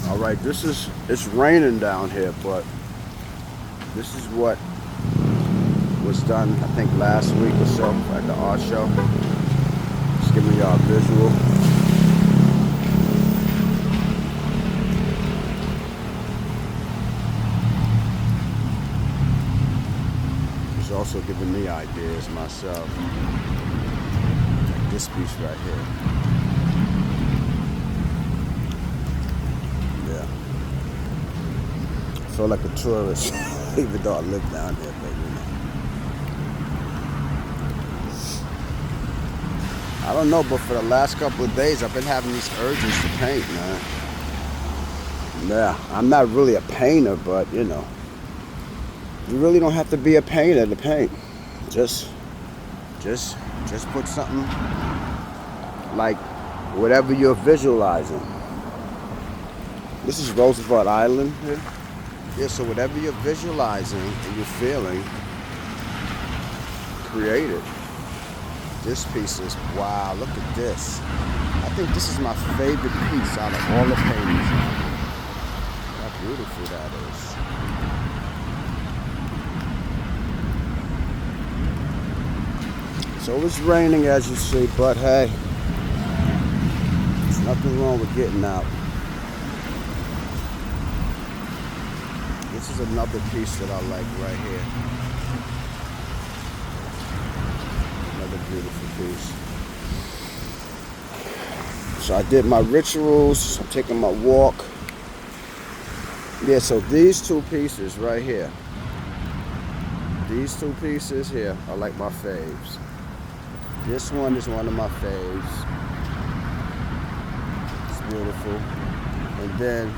All right, it's raining down here, but this is what was done, I think, last week or so at the art show. Just giving y'all a visual. It's also giving me ideas myself. Like this piece right here. Yeah. I feel like a tourist, even though I live down here, but you know. I don't know, but for the last couple of days, I've been having these urges to paint, man. Yeah, I'm not really a painter, but you know, you really don't have to be a painter to paint. Just put something like whatever you're visualizing. This is Roosevelt Island here. Yeah, so whatever you're visualizing and you're feeling, create it. This piece is, wow, look at this. I think this is my favorite piece out of all the paintings. How beautiful that is. So it's raining, as you see, but hey, there's nothing wrong with getting out. This is another piece that I like right here. Another beautiful piece. So I did my rituals. I'm taking my walk. Yeah, so these two pieces right here. These two pieces here are like my faves. This one is one of my faves. It's beautiful. And then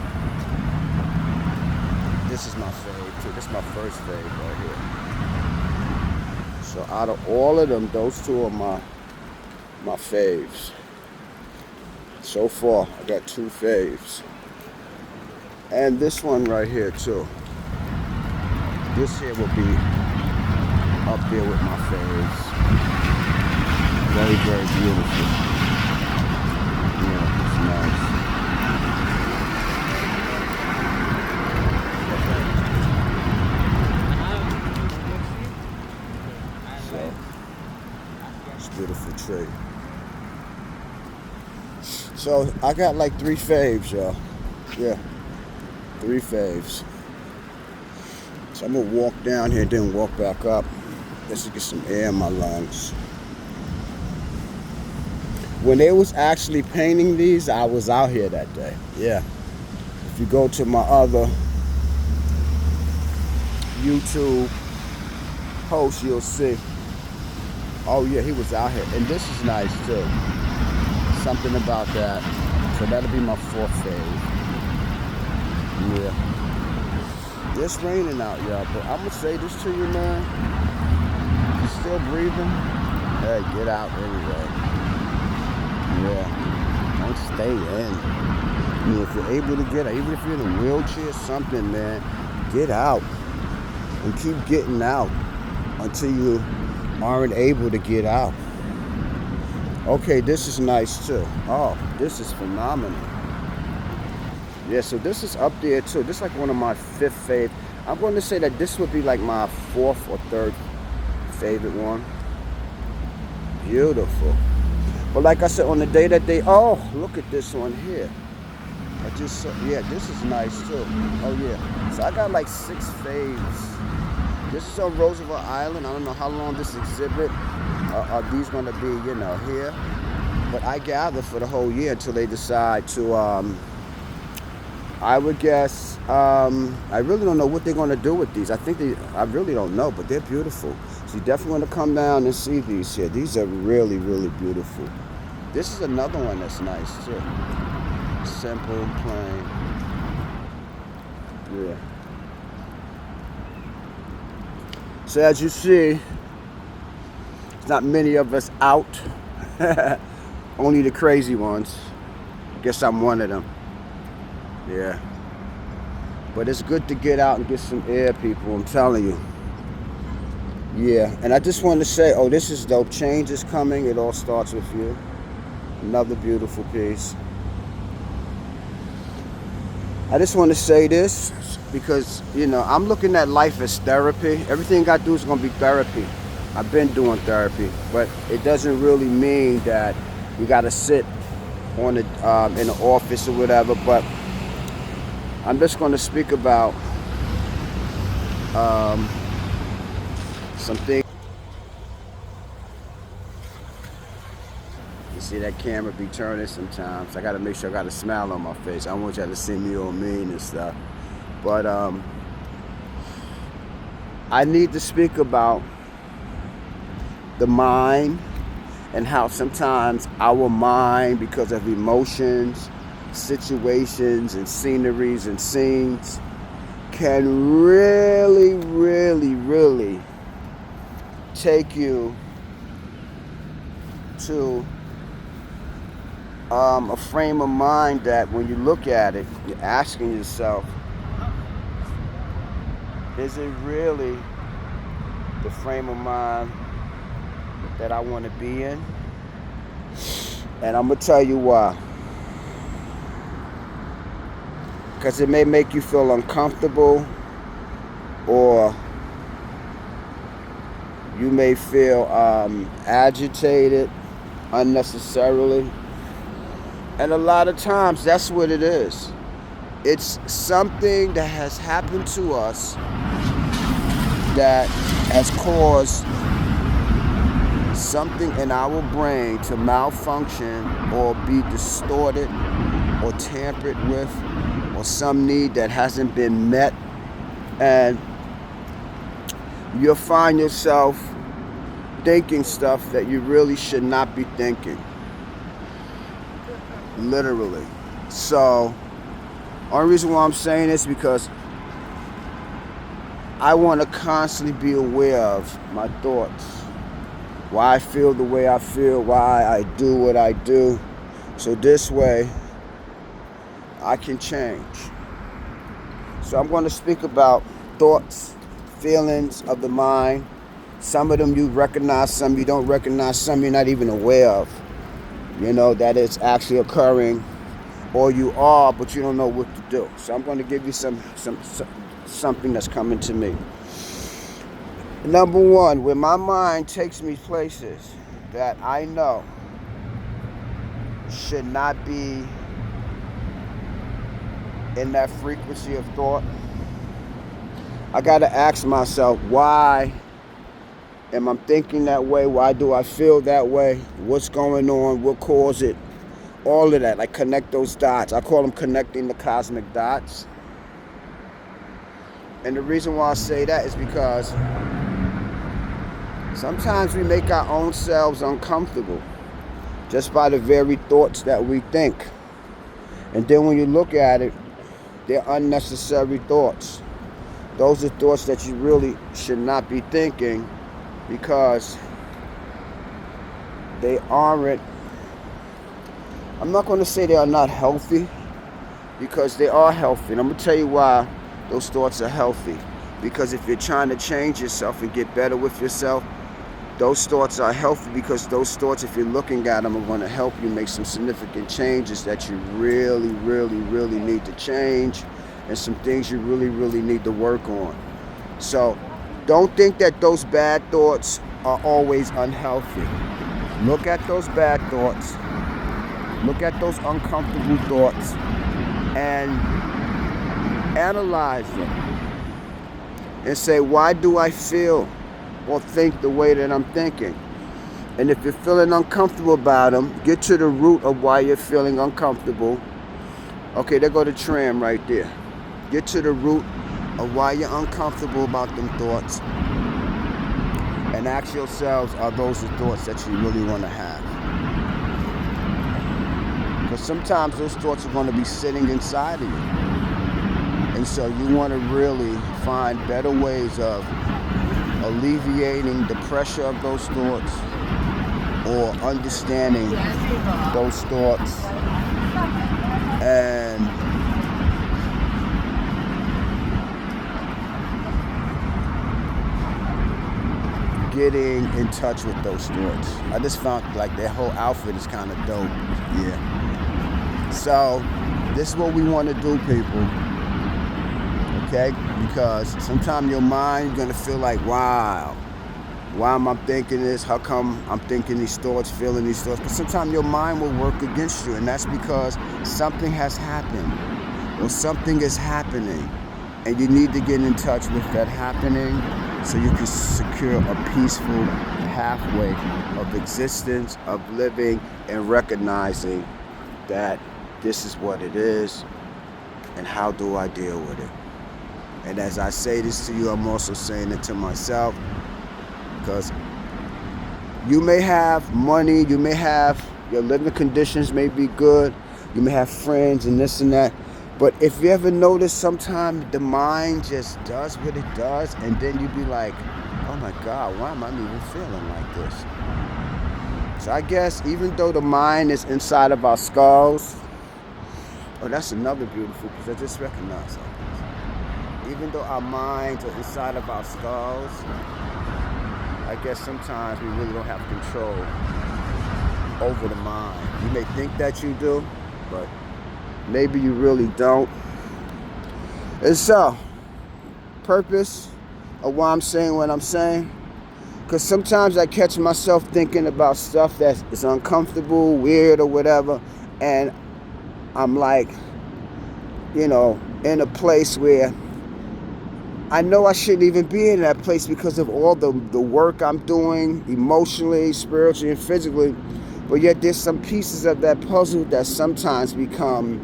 this is my fave too. This is my first fave right here. So out of all of them, those two are my faves. So far, I got two faves. And this one right here too. This here will be up there with my faves. Very, very beautiful. Yeah, it's nice. Beautiful tree. So I got like 3 faves, y'all. Yeah, 3 faves. So I'm gonna walk down here, then walk back up, just to get some air in my lungs. When they was actually painting these, I was out here that day. Yeah. If you go to my other YouTube post, you'll see. Oh yeah, he was out here. And this is nice too. Something about that. So that'll be my 4th fave. Yeah. It's raining out, y'all, but I'm gonna say this to you, man. If you're still breathing, hey, get out anyway. Yeah. Don't stay in. I mean, if you're able to get out, even if you're in a wheelchair, something, man, get out. And keep getting out until you aren't able to get out. Okay, this is nice too. Oh, this is phenomenal. Yeah, so this is up there too. This is like one of my 5th fave. I'm going to say that this would be like my 4th or 3rd favorite one. Beautiful. But like I said, on the day that oh, look at this one here. Yeah, this is nice too. Oh yeah. So I got like 6 faves. This is on Roosevelt Island. I don't know how long this exhibit are these going to be, you know, here. But I gather for the whole year until they decide to, I would guess, I really don't know what they're going to do with these. I really don't know, but they're beautiful. So you definitely want to come down and see these here. These are really, really beautiful. This is another one that's nice too. Simple, plain. Yeah. So as you see, there's not many of us out. Only the crazy ones. Guess I'm one of them. Yeah. But it's good to get out and get some air, people, I'm telling you. Yeah, and I just want to say, oh, this is dope. Change is coming. It all starts with you. Another beautiful piece. I just want to say this because, I'm looking at life as therapy. Everything I do is going to be therapy. I've been doing therapy, but it doesn't really mean that you got to sit on the in the office or whatever. But I'm just going to speak about some things. You see that camera be turning sometimes. I got to make sure I got a smile on my face. I don't want y'all to see me all mean and stuff. But I need to speak about the mind and how sometimes our mind, because of emotions, situations, and sceneries and scenes, can really, really, really take you to a frame of mind that when you look at it, you're asking yourself, is it really the frame of mind that I want to be in? And I'm going to tell you why. Because it may make you feel uncomfortable, or you may feel agitated unnecessarily. And a lot of times that's what it is. It's something that has happened to us that has caused something in our brain to malfunction or be distorted or tampered with, or some need that hasn't been met, and you'll find yourself thinking stuff that you really should not be thinking, literally. So only reason why I'm saying this because I want to constantly be aware of my thoughts, why I feel the way I feel, why I do what I do, so this way I can change. So I'm going to speak about thoughts, feelings of the mind. Some of them you recognize, some you don't recognize, some you're not even aware of, that it's actually occurring, or you are, but you don't know what to do. So I'm going to give you something that's coming to me. Number one, when my mind takes me places that I know should not be in that frequency of thought, I got to ask myself, why am I thinking that way? Why do I feel that way? What's going on? What caused it? All of that, like connect those dots. I call them connecting the cosmic dots. And the reason why I say that is because sometimes we make our own selves uncomfortable just by the very thoughts that we think. And then when you look at it, they're unnecessary thoughts. Those are thoughts that you really should not be thinking, because they aren't, I'm not going to say they are not healthy, because they are healthy. And I'm going to tell you why those thoughts are healthy. Because if you're trying to change yourself and get better with yourself, those thoughts are healthy, because those thoughts, if you're looking at them, are going to help you make some significant changes that you really, really, really need to change, and some things you really, really need to work on. So don't think that those bad thoughts are always unhealthy. Look at those bad thoughts. Look at those uncomfortable thoughts and analyze them and say, why do I feel or think the way that I'm thinking? And if you're feeling uncomfortable about them, get to the root of why you're feeling uncomfortable. Okay, there go the tram right there. Get to the root of why you're uncomfortable about them thoughts, and ask yourselves, are those the thoughts that you really want to have? Because sometimes those thoughts are going to be sitting inside of you. And so you want to really find better ways of alleviating the pressure of those thoughts, or understanding those thoughts, and getting in touch with those thoughts. I just found like their whole outfit is kind of dope. Yeah. So This is what we want to do, people. Okay? Because sometimes your mind is going to feel like, wow, why am I thinking this? How come I'm thinking these thoughts, feeling these thoughts? But sometimes your mind will work against you, and that's because something has happened or something is happening, and you need to get in touch with that happening so you can secure a peaceful pathway of existence, of living, and recognizing that this is what it is, and how do I deal with it? And as I say this to you, I'm also saying it to myself, because you may have money, you may have, your living conditions may be good, you may have friends and this and that, but if you ever notice, sometimes the mind just does what it does, and then you be like, oh my God, why am I even feeling like this? So I guess even though the mind is inside of our skulls, oh, that's another beautiful, because I just recognized that. Even though our minds are inside of our skulls, I guess sometimes we really don't have control over the mind. You may think that you do, but maybe you really don't. And so, purpose of why I'm saying what I'm saying, because sometimes I catch myself thinking about stuff that is uncomfortable, weird, or whatever, and I'm like, in a place where I know I shouldn't even be in that place because of all the work I'm doing emotionally, spiritually, and physically. But yet there's some pieces of that puzzle that sometimes become,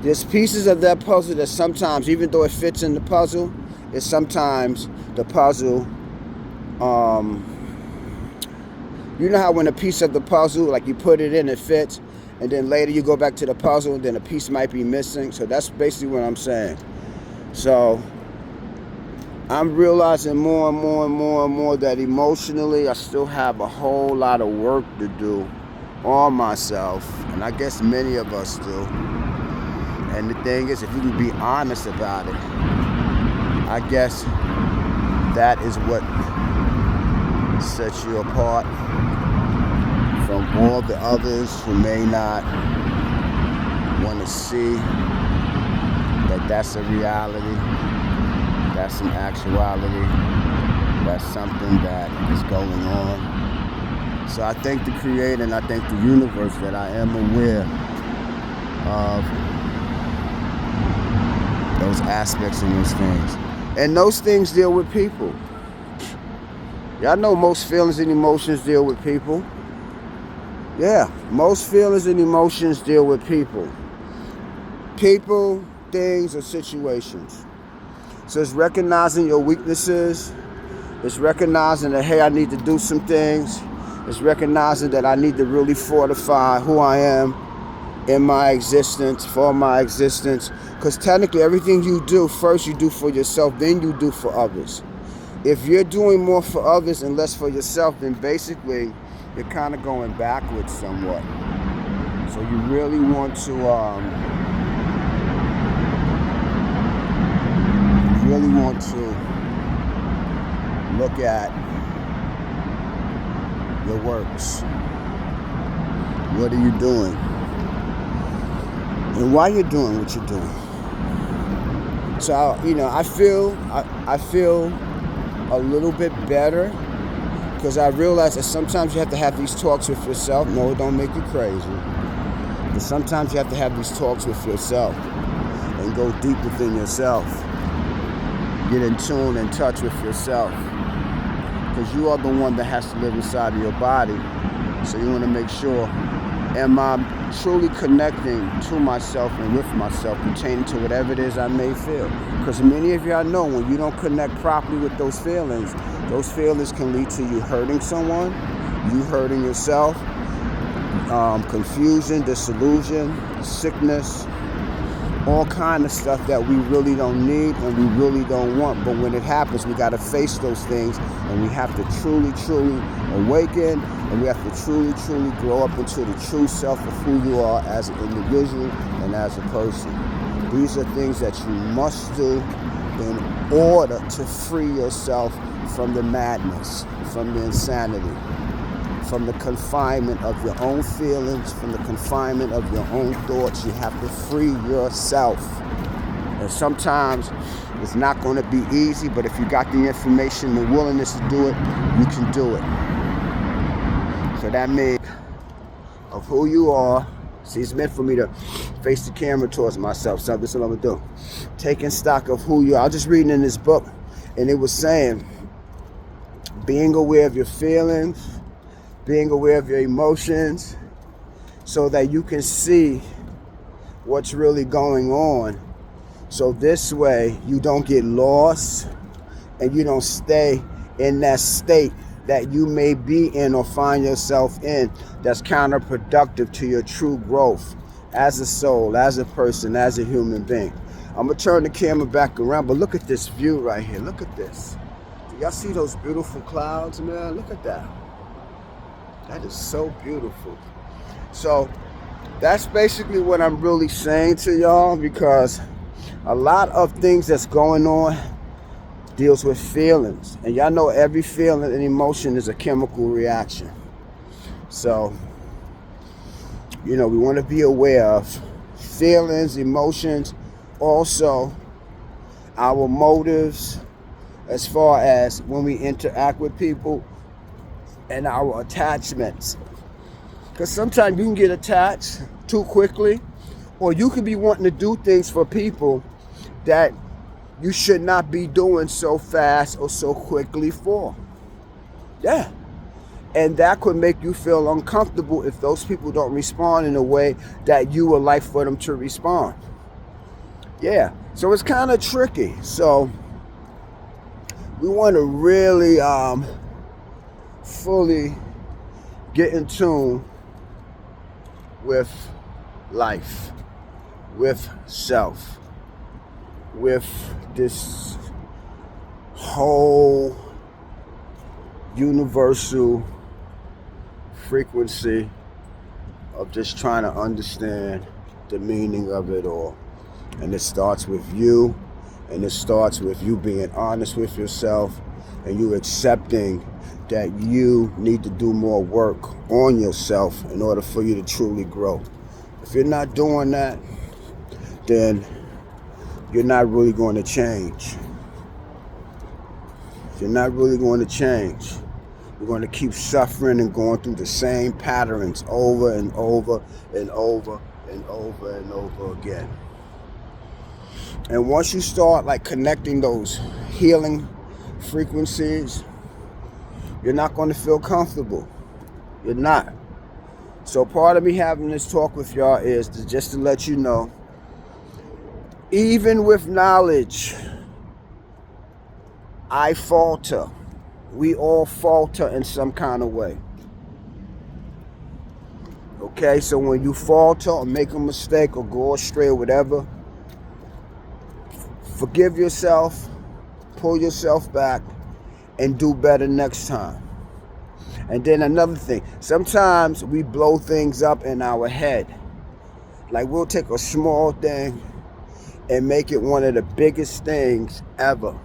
there's pieces of that puzzle that sometimes, even though it fits in the puzzle, it's sometimes the puzzle, you know how when a piece of the puzzle, like you put it in, it fits, and then later you go back to the puzzle, and then a piece might be missing. So that's basically what I'm saying. So I'm realizing more and more and more and more that emotionally I still have a whole lot of work to do on myself, and I guess many of us do. And the thing is, if you can be honest about it, I guess that is what sets you apart from all the others who may not want to see that that's a reality, that's an actuality, that's something that is going on. So I thank the Creator and I thank the universe that I am aware of those aspects and those things. And those things deal with people. Y'all know most feelings and emotions deal with people. Yeah, most feelings and emotions deal with people. People, things, or situations. So it's recognizing your weaknesses. It's recognizing that, hey, I need to do some things. It's recognizing that I need to really fortify who I am in my existence, for my existence. Because technically everything you do, first you do for yourself, then you do for others. If you're doing more for others and less for yourself, then basically you're kind of going backwards somewhat. So you really want to look at your works. What are you doing? And why you're doing what you're doing. So, I feel a little bit better because I realize that sometimes you have to have these talks with yourself. No, it don't make you crazy. But sometimes you have to have these talks with yourself and go deep within yourself. Get in tune and touch with yourself. Because you are the one that has to live inside of your body. So you want to make sure, am I truly connecting to myself and with myself pertaining to whatever it is I may feel? Because many of y'all know when you don't connect properly with those feelings can lead to you hurting someone, you hurting yourself, confusion, disillusion, sickness, all kind of stuff that we really don't need and we really don't want. But when it happens, we got to face those things, and we have to truly, truly awaken, and we have to truly, truly grow up into the true self of who you are as an individual and as a person. These are things that you must do in order to free yourself from the madness, from the insanity, from the confinement of your own feelings, from the confinement of your own thoughts. You have to free yourself. And sometimes it's not going to be easy, but if you got the information, the willingness to do it, you can do it. So that means of who you are. See, it's meant for me to face the camera towards myself. So this is what I'm going to do. Taking stock of who you are. I was just reading in this book, and it was saying, being aware of your feelings, being aware of your emotions, so that you can see what's really going on. So this way you don't get lost and you don't stay in that state that you may be in or find yourself in that's counterproductive to your true growth as a soul, as a person, as a human being. I'm gonna turn the camera back around, but look at this view right here. Look at this. Do y'all see those beautiful clouds, man? Look at that. That is so beautiful. So that's basically what I'm really saying to y'all, because a lot of things that's going on deals with feelings. And y'all know every feeling and emotion is a chemical reaction. So, you know, we want to be aware of feelings, emotions, also our motives as far as when we interact with people, and our attachments. Because sometimes you can get attached too quickly, or you could be wanting to do things for people that you should not be doing so fast or so quickly for. Yeah. And that could make you feel uncomfortable if those people don't respond in a way that you would like for them to respond. Yeah. So it's kind of tricky. So we want to really fully get in tune with life, with self, with this whole universal frequency of just trying to understand the meaning of it all. And it starts with you, and it starts with you being honest with yourself, and you accepting that you need to do more work on yourself in order for you to truly grow. If you're not doing that, then you're not really going to change. If you're not really going to change, you're going to keep suffering and going through the same patterns over and over and over and over and over again. And once you start like connecting those healing frequencies, you're not going to feel comfortable. You're not. So part of me having this talk with y'all is just to let you know, even with knowledge, I falter. We all falter in some kind of way. Okay, so when you falter or make a mistake or go astray or whatever, forgive yourself, pull yourself back, and do better next time. And then another thing, sometimes we blow things up in our head. Like we'll take a small thing and make it one of the biggest things ever.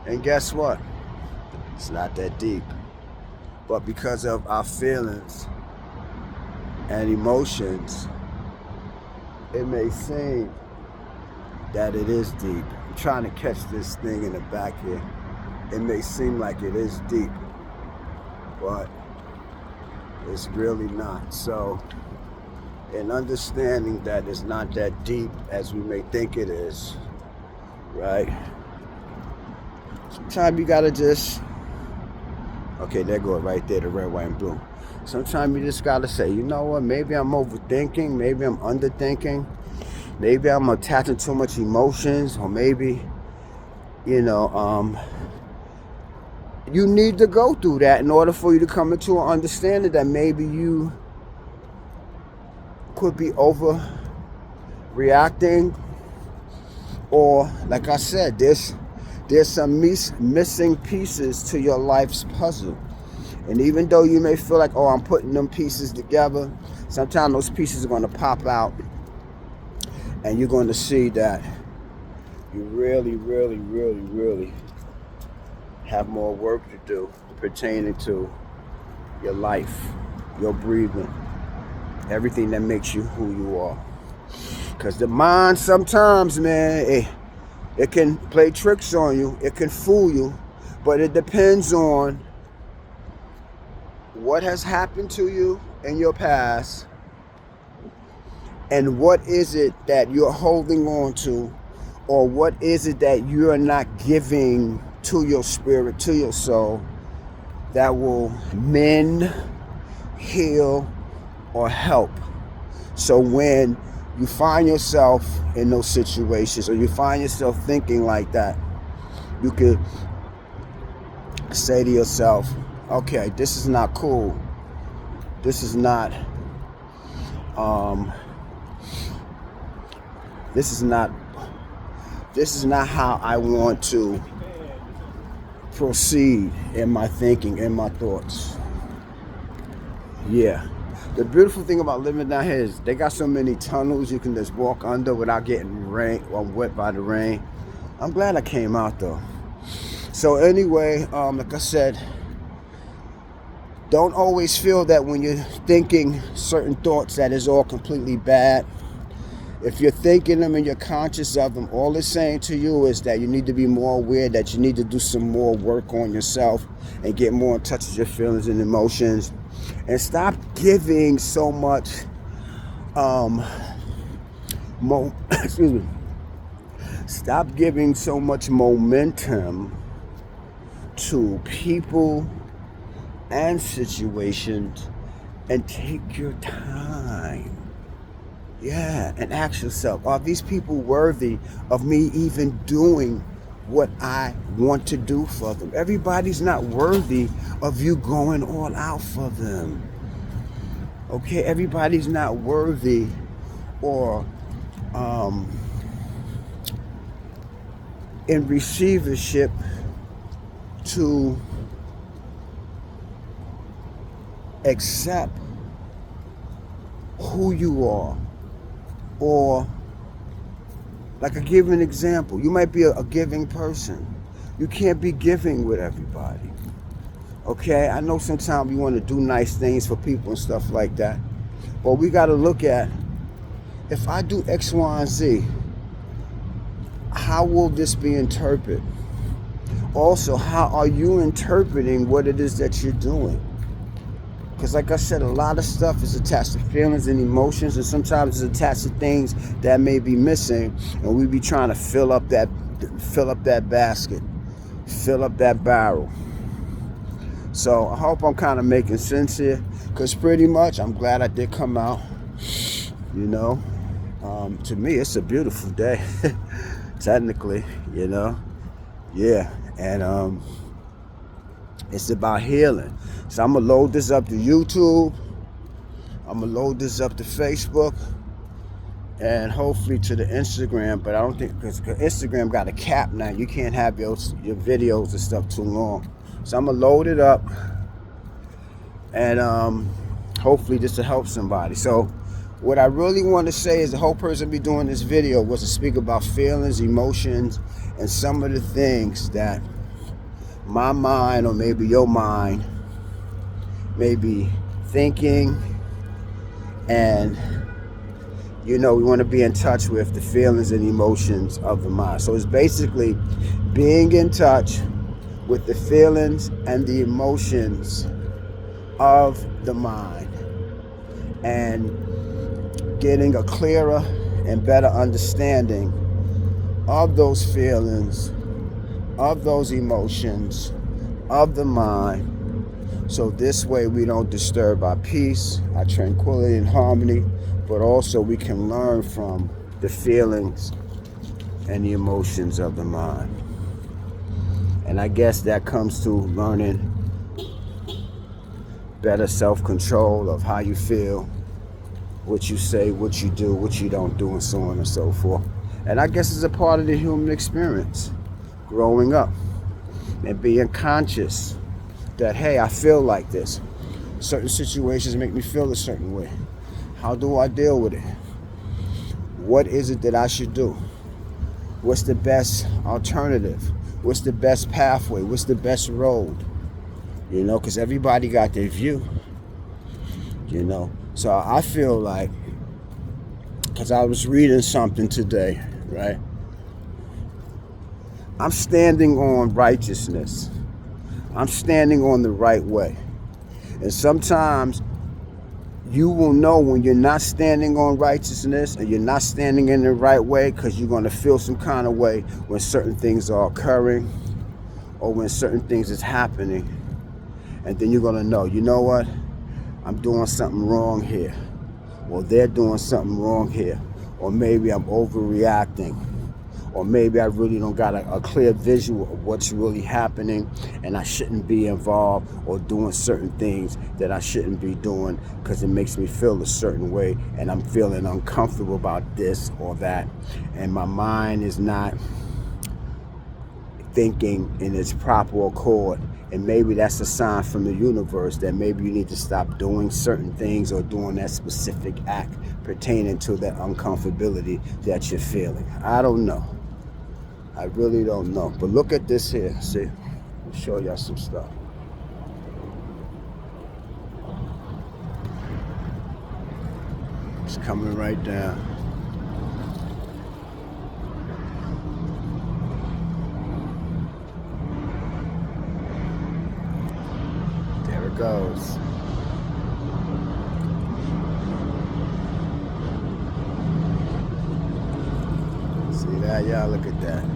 And guess what? It's not that deep. But because of our feelings and emotions, it may seem that it is deep. I'm trying to catch this thing in the back here. It may seem like it is deep, but it's really not. So, in understanding that it's not that deep as we may think it is, right? Sometimes you gotta just, okay, there go it right there, the red, white, and blue. Sometimes you just gotta say, you know what, maybe I'm overthinking, maybe I'm underthinking, maybe I'm attaching too much emotions, or maybe, you know, you need to go through that in order for you to come into an understanding that maybe you could be overreacting, or like I said, there's some missing pieces to your life's puzzle. And even though you may feel like, oh, I'm putting them pieces together, sometimes those pieces are going to pop out, and you're going to see that you really, really, really, really have more work to do pertaining to your life, your breathing, everything that makes you who you are. Because the mind sometimes, man, it can play tricks on you. It can fool you. But it depends on what has happened to you in your past and what is it that you're holding on to, or what is it that you're not giving to your spirit, to your soul, that will mend, heal, or help. So when you find yourself in those situations, or you find yourself thinking like that, you could say to yourself, okay, this is not cool. This is not how I want to proceed in my thinking, in my thoughts. Yeah. The beautiful thing about living down here is they got so many tunnels you can just walk under without getting rain or wet by the rain. I'm glad I came out though. So anyway, like I said, don't always feel that when you're thinking certain thoughts that is all completely bad. If you're thinking them and you're conscious of them, all it's saying to you is that you need to be more aware, that you need to do some more work on yourself and get more in touch with your feelings and emotions. And stop giving so much, Stop giving so much momentum to people and situations, and take your time. Yeah, and ask yourself, are these people worthy of me even doing what I want to do for them? Everybody's not worthy of you going all out for them. Okay, everybody's not worthy or in receivership to accept who you are. Or, like I give an example, you might be a giving person. You can't be giving with everybody. Okay, I know sometimes we want to do nice things for people and stuff like that. But we got to look at, if I do X, Y, and Z, how will this be interpreted? Also, how are you interpreting what it is that you're doing? Because like I said, a lot of stuff is attached to feelings and emotions, and sometimes it's attached to things that may be missing, and we be trying to fill up that basket, fill up that barrel. So I hope I'm kind of making sense here, because pretty much I'm glad I did come out. You know, to me it's a beautiful day, technically. You know, yeah, and it's about healing. So I'm gonna load this up to YouTube. I'm gonna load this up to Facebook, and hopefully to the Instagram. But I don't think, because Instagram got a cap now. You can't have your videos and stuff too long. So I'm gonna load it up, and hopefully this will help somebody. So what I really want to say is, the whole person be doing this video was to speak about feelings, emotions, and some of the things that my mind, or maybe your mind, may be thinking. And you know, we want to be in touch with the feelings and emotions of the mind. So it's basically being in touch with the feelings and the emotions of the mind, and getting a clearer and better understanding of those feelings, of those emotions, of the mind. So this way we don't disturb our peace, our tranquility and harmony, but also we can learn from the feelings and the emotions of the mind. And I guess that comes to learning better self-control of how you feel, what you say, what you do, what you don't do, and so on and so forth. And I guess it's a part of the human experience, growing up and being conscious that, hey, I feel like this. Certain situations make me feel a certain way. How do I deal with it? What is it that I should do? What's the best alternative? What's the best pathway? What's the best road? you know, because everybody got their view, you know. So I feel like, because I was reading something today, right? I'm standing on righteousness. I'm standing on the right way. And sometimes you will know when you're not standing on righteousness and you're not standing in the right way, because you're going to feel some kind of way when certain things are occurring or when certain things is happening. And then you're going to know, you know what? I'm doing something wrong here. Or they're doing something wrong here. Or maybe I'm overreacting. Or maybe I really don't got a clear visual of what's really happening, and I shouldn't be involved or doing certain things that I shouldn't be doing because it makes me feel a certain way, and I'm feeling uncomfortable about this or that, and my mind is not thinking in its proper accord. And maybe that's a sign from the universe that maybe you need to stop doing certain things or doing that specific act pertaining to that uncomfortability that you're feeling. I don't know. I really don't know. But look at this here. See? I'll show y'all some stuff. It's coming right down. There it goes. See that? Y'all look at that.